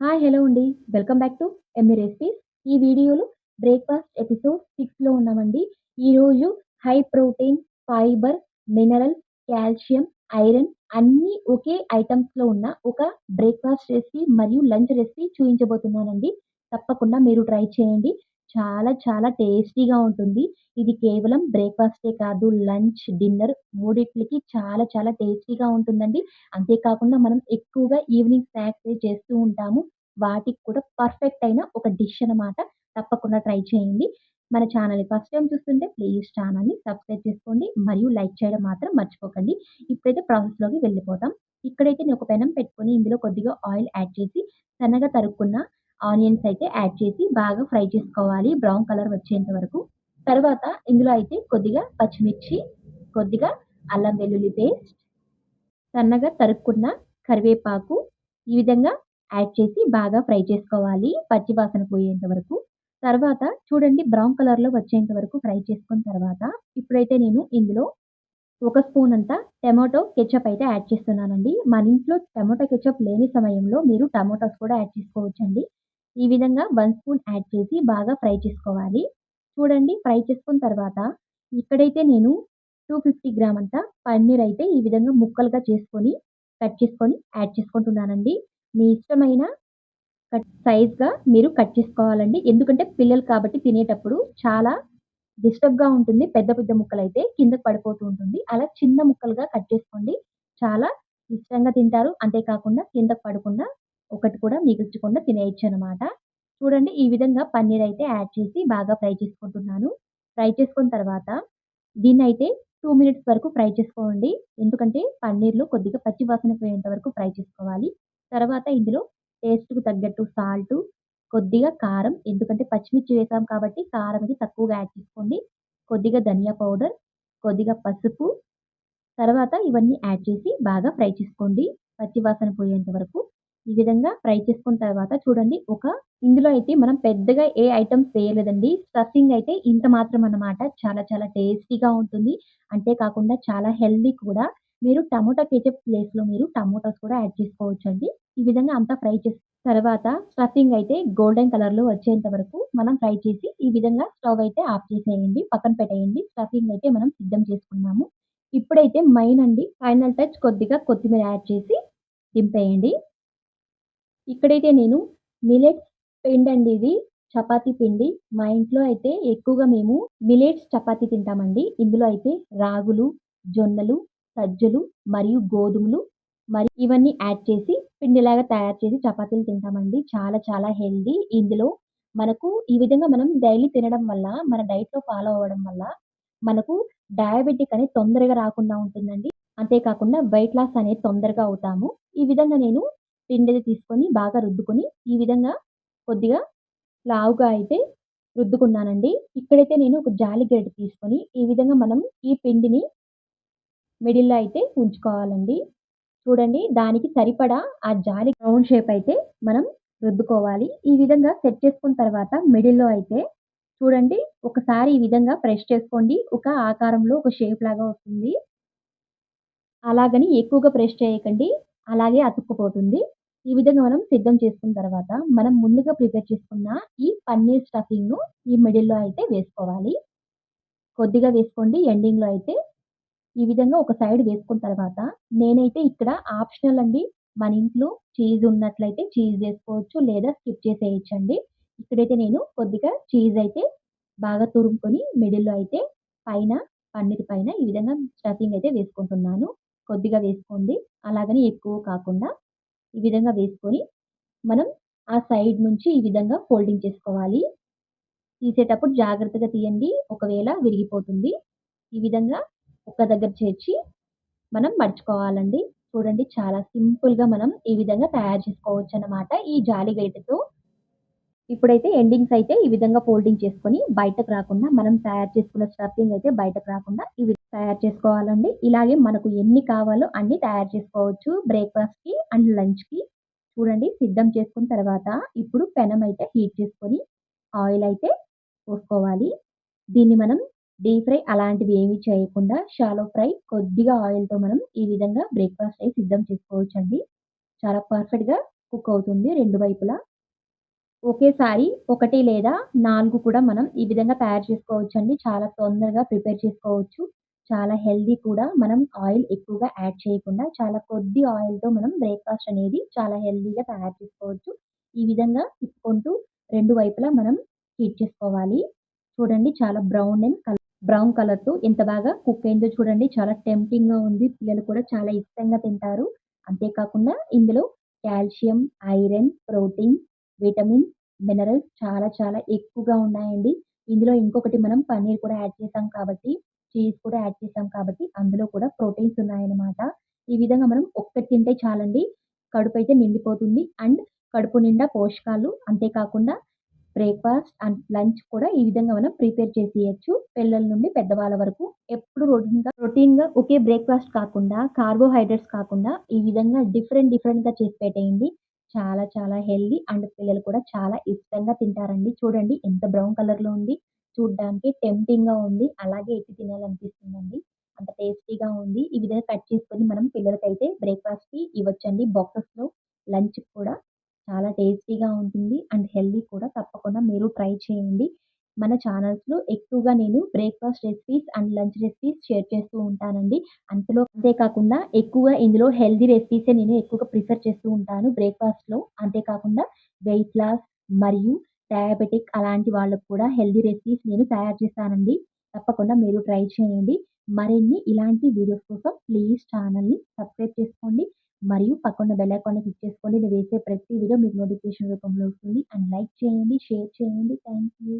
Hi! Hello అండి. Welcome back to Emmy recipes. ఈ వీడియోలో బ్రేక్‌ఫాస్ట్ ఎపిసోడ్ 6లో ఉన్నామండి. ఈరోజు high protein, fibre, mineral, calcium, iron అన్నీ ఒకే ఐటెమ్స్‌లో ఉన్న ఒక బ్రేక్‌ఫాస్ట్ రెసిపీ మరియు లంచ్ రెసిపీ చూయించబోతున్నానండి. తప్పకుండా మీరు ట్రై చేయండి. చాలా చాలా టేస్టీగా ఉంటుంది. ఇది కేవలం బ్రేక్‌ఫాస్టే కాదు లంచ్, డిన్నర్ మూడిట్లికి చాలా చాలా టేస్టీగా ఉంటుందండి. అంతే కాకుండా మనం ఎక్కువగా ఈవినింగ్ స్నాక్సే చేస్తూ ఉంటాము. వాటికి కూడా పర్ఫెక్ట్ అయిన ఒక డిష్ అనమాట. తప్పకుండా ట్రై చేయండి. మన ఛానల్‌ని ఫస్ట్ టైమ్ చూస్తుంటే ప్లీజ్ ఛానల్‌ని సబ్స్క్రైబ్ చేసుకోండి. మరియు లైక్ చేయడం మాత్రం మర్చిపోకండి. ఇప్పుడైతే ప్రాసెస్‌లోకి వెళ్ళిపోదాం. ఇక్కడైతే నేను ఒక పెనం పెట్టుకొని ఇందులో కొద్దిగా ఆయిల్ యాడ్ చేసి సన్నగా తరుక్కున్న ఆనియన్స్ అయితే యాడ్ చేసి బాగా ఫ్రై చేసుకోవాలి. బ్రౌన్ కలర్ వచ్చేంత వరకు. తర్వాత ఇందులో అయితే కొద్దిగా పచ్చిమిర్చి, కొద్దిగా అల్లం వెల్లుల్లి పేస్ట్, సన్నగా తరుక్కున్న కరివేపాకు ఈ విధంగా యాడ్ చేసి బాగా ఫ్రై చేసుకోవాలి. పచ్చి వాసన పోయేంత వరకు. తర్వాత చూడండి బ్రౌన్ కలర్‌లో వచ్చేంత వరకు ఫ్రై చేసుకున్న తర్వాత ఇప్పుడైతే నేను ఇందులో ఒక స్పూన్ అంతా టమాటో కెచప్ అయితే యాడ్ చేస్తున్నానండి. మన ఇంట్లో టమాటో కెచప్ లేని సమయంలో మీరు టమాటోస్ కూడా యాడ్ చేసుకోవచ్చండి. ఈ విధంగా 1 స్పూన్ యాడ్ చేసి బాగా ఫ్రై చేసుకోవాలి. చూడండి ఫ్రై చేసుకున్న తర్వాత ఇక్కడైతే నేను 250 గ్రామ్ అంతా పన్నీర్ అయితే ఈ విధంగా ముక్కలుగా చేసుకొని, కట్ చేసుకొని యాడ్ చేసుకుంటున్నానండి. మీ ఇష్టమైన సైజ్‌గా మీరు కట్ చేసుకోవాలండి. ఎందుకంటే పిల్లలు కాబట్టి తినేటప్పుడు చాలా డిస్టర్బ్‌గా ఉంటుంది. పెద్ద పెద్ద ముక్కలైతే కిందకి పడిపోతూ ఉంటుంది. అలా చిన్న ముక్కలుగా కట్ చేసుకోండి. చాలా ఇష్టంగా తింటారు. అంతే కాకుండా కిందకి పడకుండా ఒకటి కూడా మిగిల్చకుండా తినేయొచ్చనమాట. చూడండి ఈ విధంగా పన్నీర్ అయితే యాడ్ చేసి బాగా ఫ్రై చేసుకుంటున్నాను. ఫ్రై చేసుకున్న తర్వాత దీన్నైతే 2 మినిట్స్ వరకు ఫ్రై చేసుకోండి. ఎందుకంటే పన్నీర్‌లో కొద్దిగా పచ్చి వాసన పోయేంత వరకు ఫ్రై చేసుకోవాలి. తర్వాత ఇందులో టేస్ట్‌కు తగ్గట్టు సాల్టు, కొద్దిగా కారం ఎందుకంటే పచ్చిమిర్చి వేసాం కాబట్టి కారం ఇది తక్కువగా యాడ్ చేసుకోండి. కొద్దిగా ధనియా పౌడర్, కొద్దిగా పసుపు, తర్వాత ఇవన్నీ యాడ్ చేసి బాగా ఫ్రై చేసుకోండి. పచ్చి వాసన పోయేంత వరకు. ఈ విధంగా ఫ్రై చేసుకున్న తర్వాత చూడండి ఇందులో అయితే మనం పెద్దగా ఏ ఐటెమ్స్ వేయలేదండి. స్టఫింగ్ అయితే ఇంత మాత్రం అన్నమాట. చాలా చాలా టేస్టీగా ఉంటుంది. అంతే కాకుండా చాలా హెల్తీ కూడా. మీరు టమాటా కెచప్ ప్లేస్‌లో మీరు టమోటాస్ కూడా యాడ్ చేసుకోవచ్చండి. ఈ విధంగా అంతా ఫ్రై చేసిన తర్వాత స్టఫింగ్ అయితే గోల్డెన్ కలర్‌లో వచ్చేంత వరకు మనం ఫ్రై చేసి ఈ విధంగా స్టవ్ అయితే ఆఫ్ చేసేయండి. పక్కన పెట్టేయండి. స్టఫింగ్ అయితే మనం సిద్ధం చేసుకున్నాము. ఇప్పుడైతే మెయిన్ అండి. ఫైనల్ టచ్ కొద్దిగా కొత్తిమీర యాడ్ చేసి దింపేయండి. ఇక్కడైతే నేను మిల్లెట్స్ పిండండి ఇది. చపాతీ పిండి. మా ఇంట్లో అయితే ఎక్కువగా మేము మిల్లెట్స్ చపాతీ తింటామండి. ఇందులో అయితే రాగులు, జొన్నలు, సజ్జలు మరియు గోధుమలు ఇవన్నీ యాడ్ చేసి పిండిలాగా తయారు చేసి చపాతీలు తింటామండి. చాలా చాలా హెల్తీ. ఇందులో మనకు ఈ విధంగా మనం డైలీ తినడం వల్ల మన డైట్‌లో ఫాలో అవ్వడం వల్ల మనకు డయాబెటిక్ అనేది తొందరగా రాకుండా ఉంటుందండి. అంతే కాకుండా వెయిట్ లాస్ అనేది తొందరగా అవుతాము. ఈ విధంగా నేను పిండిని తీసుకొని బాగా రుద్దుకొని, ఈ విధంగా కొద్దిగా లావుగా అయితే రుద్దుకున్నానండి. ఇక్కడైతే నేను ఒక జాలి గరిటె తీసుకొని, ఈ విధంగా మనం ఈ పిండిని మిడిల్‌లో అయితే ఉంచుకోవాలండి. చూడండి దానికి సరిపడా ఆ జాలి రౌండ్ షేప్ అయితే మనం రుద్దుకోవాలి. ఈ విధంగా సెట్ చేసుకున్న తర్వాత మిడిల్‌లో అయితే చూడండి ఒకసారి ఈ విధంగా ప్రెస్ చేసుకోండి. ఒక ఆకారంలో ఒక షేప్ లాగా వస్తుంది. అలాగని ఎక్కువగా ప్రెస్ చేయకండి. అలాగే అతుక్కుపోతుంది. ఈ విధంగా మనం సిద్ధం చేసుకున్న తర్వాత, మనం ముందుగా ప్రిపేర్ చేసుకున్న ఈ పన్నీర్ స్టఫింగ్‌ను ఈ మిడిల్‌లో అయితే వేసుకోవాలి. కొద్దిగా వేసుకోండి ఎండింగ్‌లో అయితే. ఈ విధంగా ఒక సైడ్ వేసుకున్న తర్వాత, నేనైతే ఇక్కడ ఆప్షనల్ అండి. మన ఇంట్లో చీజ్ ఉన్నట్లయితే చీజ్ వేసుకోవచ్చు. లేదా స్కిప్ చేసేయొచ్చండి. ఇక్కడైతే నేను కొద్దిగా చీజ్ అయితే బాగా తురుముకొని మిడిల్‌లో అయితే పైన పన్నీర్ పైన ఈ విధంగా స్టఫింగ్ అయితే వేసుకుంటున్నాను. కొద్దిగా వేసుకోండి. అలాగని ఎక్కువ కాకుండా ఈ విధంగా వేసుకొని, మనం ఆ సైడ్ నుంచి ఈ విధంగా ఫోల్డింగ్ చేసుకోవాలి. తీసేటప్పుడు జాగ్రత్తగా తీయండి. ఒకవేళ విరిగిపోతుంది. ఈ విధంగా ఒక దగ్గర చేర్చి మనం మడుచుకోవాలండి. చూడండి చాలా సింపుల్‌గా మనం ఈ విధంగా తయారు చేసుకోవచ్చనమాట. ఈ జాలి గరిటెతో. ఇప్పుడైతే ఎండింగ్స్ అయితే ఈ విధంగా ఫోల్డింగ్ చేసుకొని బయటకు రాకుండా మనం తయారు చేసుకున్న స్టఫింగ్ అయితే బయటకు రాకుండా ఇవి తయారు చేసుకోవాలండి. ఇలాగే మనకు ఎన్ని కావాలో అన్ని తయారు చేసుకోవచ్చు. బ్రేక్‌ఫాస్ట్‌కి అండ్ లంచ్‌కి. చూడండి సిద్ధం చేసుకున్న తర్వాత ఇప్పుడు పెనం అయితే హీట్ చేసుకొని ఆయిల్ అయితే పోసుకోవాలి. దీన్ని మనం డీప్ ఫ్రై అలాంటివి ఏమి చేయకుండా షాలో ఫ్రై కొద్దిగా ఆయిల్‌తో మనం ఈ విధంగా బ్రేక్‌ఫాస్ట్ అయితే సిద్ధం చేసుకోవచ్చండి. చాలా పర్ఫెక్ట్‌గా కుక్ అవుతుంది 2 వైపులా. ఒకేసారి 1 లేదా 4 కూడా మనం ఈ విధంగా తయారు చేసుకోవచ్చండి. చాలా తొందరగా ప్రిపేర్ చేసుకోవచ్చు. చాలా హెల్తీ కూడా. మనం ఆయిల్ ఎక్కువగా యాడ్ చేయకుండా చాలా కొద్ది ఆయిల్‌తో మనం బ్రేక్‌ఫాస్ట్ అనేది చాలా హెల్తీగా తయారు చేసుకోవచ్చు. ఈ విధంగా తిప్పుకుంటూ 2 వైపులా మనం హీట్ చేసుకోవాలి. చూడండి చాలా బ్రౌన్ కలర్‌తో ఎంత బాగా కుక్ అయిందో చూడండి. చాలా టెంప్టింగ్‌గా ఉంది. పిల్లలు కూడా చాలా ఇష్టంగా తింటారు. అంతే కాకుండా ఇందులో calcium, iron, protein, vitamins, minerals చాలా చాలా ఎక్కువగా ఉన్నాయండి. ఇందులో ఇంకొకటి మనం పన్నీర్ కూడా యాడ్ చేసాం కాబట్టి, చీజ్ కూడా యాడ్ చేసాం కాబట్టి అందులో కూడా ప్రోటీన్స్ ఉన్నాయన్నమాట. ఈ విధంగా మనం ఒక్కటి తింటే చాలండి. కడుపైతే నిండిపోతుంది. అండ్ కడుపు నిండా పోషకాలు అంతే కాకుండా బ్రేక్‌ఫాస్ట్ అండ్ లంచ్ కూడా ఈ విధంగా మనం ప్రిపేర్ చేసేయొచ్చు. పిల్లల నుండి పెద్దవాళ్ళ వరకు. ఎప్పుడు రొటీన్‌గా ఒకే బ్రేక్‌ఫాస్ట్ కాకుండా, కార్బోహైడ్రేట్స్ కాకుండా ఈ విధంగా డిఫరెంట్‌గా చేసి పెట్టేయండి. చాలా చాలా హెల్తీ అండ్ పిల్లలు కూడా చాలా ఇష్టంగా తింటారండి. చూడండి ఎంత బ్రౌన్ కలర్‌లో ఉంది. చూడ్డానికి టెంప్టింగ్‌గా ఉంది. అలాగే ఎత్తి తినాలనిపిస్తుందండి. అంత టేస్టీగా ఉంది. ఈ విధంగా కట్ చేసుకొని మనం పిల్లలకైతే బ్రేక్‌ఫాస్ట్‌కి ఇవ్వొచ్చండి బాక్సెస్‌లో. లంచ్‌కి కూడా చాలా టేస్టీగా ఉంటుంది. అండ్ హెల్తీ కూడా. తప్పకుండా మీరు ట్రై చేయండి. మన ఛానల్స్‌లో ఎక్కువగా నేను breakfast recipes and lunch recipes share చేస్తూ ఉంటానండి. అంతే కాకుండా ఎక్కువగా ఇందులో హెల్తీ రెసిపీసే నేను ఎక్కువగా ప్రిఫర్ చేస్తూ ఉంటాను బ్రేక్‌ఫాస్ట్‌లో. అంతే కాకుండా వెయిట్ లాస్ మరియు డయాబెటిక్ అలాంటి వాళ్ళకి కూడా హెల్తీ రెసిపీస్ నేను తయారు చేస్తానండి. తప్పకుండా మీరు ట్రై చేయండి. మరిన్ని ఇలాంటి వీడియోస్ కోసం ప్లీజ్ ఛానల్‌ని సబ్స్క్రైబ్ చేసుకోండి. మరియు పక్కన బెల్ ఐకాన్‌ని క్లిక్ చేసుకోండి. నేను వేసే ప్రతి వీడియో మీకు నోటిఫికేషన్ రూపంలో వస్తుంది. అండ్ లైక్ చేయండి, షేర్ చేయండి. Thank you.